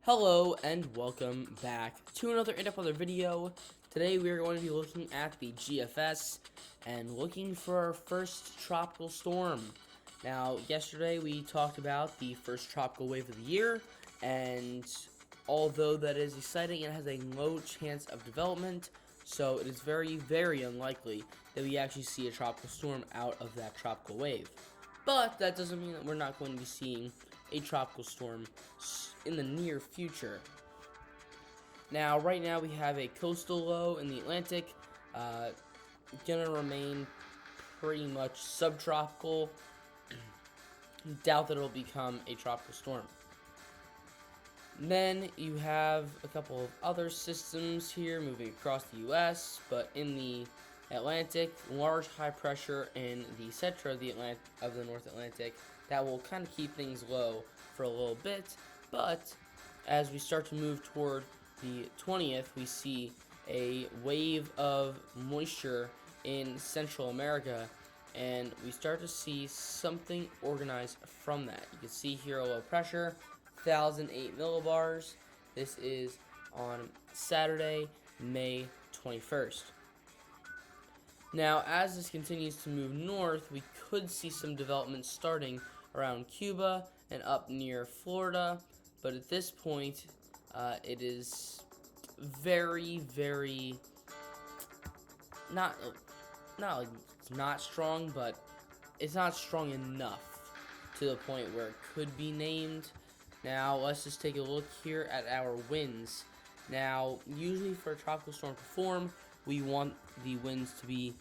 Hello and welcome back to another in-depth other video. Today we are going to be looking at the GFS and looking for our first tropical storm. Now, yesterday we talked about the first tropical wave of the year, and although that is exciting, it has a low chance of development, so it is very, very unlikely that we actually see a tropical storm out of that tropical wave. But that doesn't mean that we're not going to be seeing a tropical storm in the near future. Now, right now we have a coastal low in the Atlantic, gonna remain pretty much subtropical. Doubt that it'll become a tropical storm. And then you have a couple of other systems here moving across the U.S., but in the Atlantic, large high pressure in the center of the North Atlantic that will kind of keep things low for a little bit. But as we start to move toward the 20th, we see a wave of moisture in Central America, and we start to see something organized from that. You can see here a low pressure, 1,008 millibars. This is on Saturday, May 21st. Now, as this continues to move north, we could see some development starting around Cuba and up near Florida, but at this point, it is very, very not strong, but it's not strong enough to the point where it could be named. Now, let's just take a look here at our winds. Now, usually for a tropical storm to form, we want the winds to be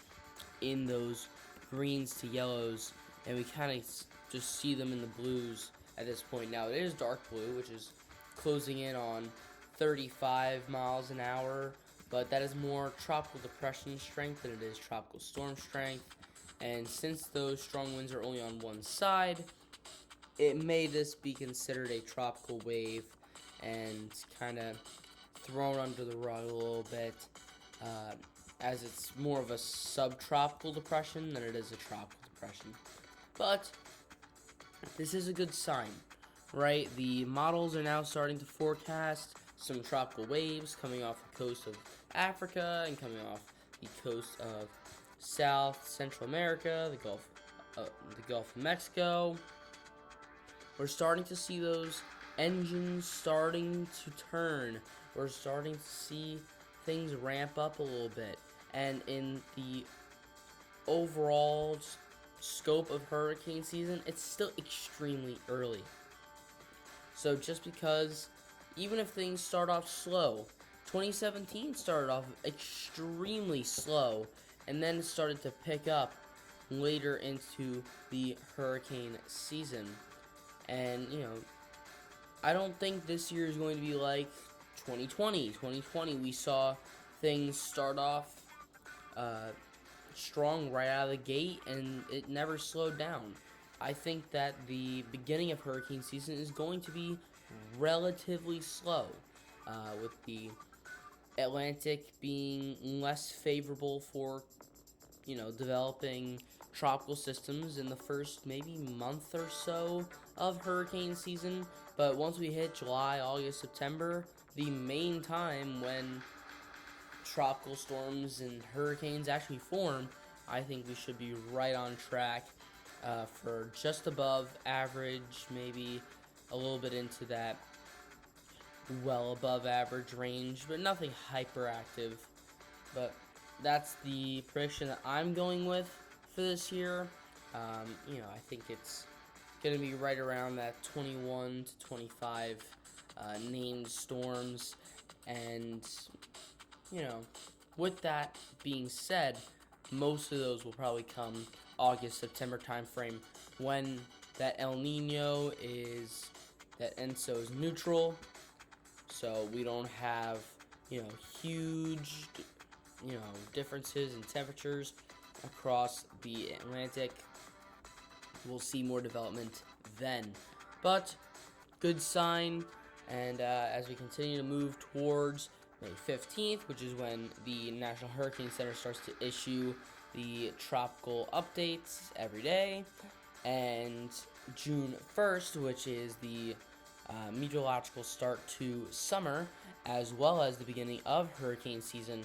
in those greens to yellows, and we kind of just see them in the blues at this point. Now, it is dark blue, which is closing in on 35 miles an hour, but that is more tropical depression strength than it is tropical storm strength. And since those strong winds are only on one side, it may just be considered a tropical wave and kind of thrown under the rug a little bit, as it's more of a subtropical depression than it is a tropical depression. But this is a good sign, right? The models are now starting to forecast some tropical waves coming off the coast of Africa and coming off the coast of South Central America, the Gulf of Mexico. We're starting to see those engines starting to turn. We're starting to see things ramp up a little bit. And in the overall scope of hurricane season, it's still extremely early. So just because, even if things start off slow, 2017 started off extremely slow, and then it started to pick up later into the hurricane season. And, I don't think this year is going to be like 2020. 2020, we saw things start off strong right out of the gate, and it never slowed down. I think that the beginning of hurricane season is going to be relatively slow, with the Atlantic being less favorable for, developing tropical systems in the first maybe month or so of hurricane season. But once we hit July, August, September, the main time when tropical storms and hurricanes actually form, I think we should be right on track for just above average, maybe a little bit into that well above average range, but nothing hyperactive. But that's the prediction that I'm going with for this year. I think it's going to be right around that 21 to 25 named storms. And, with that being said, most of those will probably come August, September timeframe, when that El Nino that ENSO is neutral. So we don't have, huge, differences in temperatures across the Atlantic. We'll see more development then. But good sign. And as we continue to move towards May 15th, which is when the National Hurricane Center starts to issue the tropical updates every day, and June 1st, which is the meteorological start to summer, as well as the beginning of hurricane season.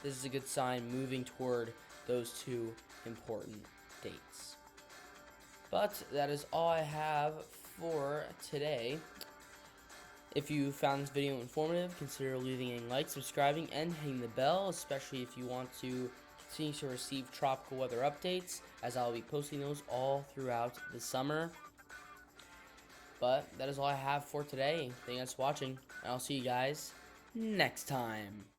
This is a good sign moving toward those two important dates. But that is all I have for today. If you found this video informative, consider leaving a like, subscribing, and hitting the bell, especially if you want to continue to receive tropical weather updates, as I'll be posting those all throughout the summer. But that is all I have for today. Thank you guys for watching, and I'll see you guys next time.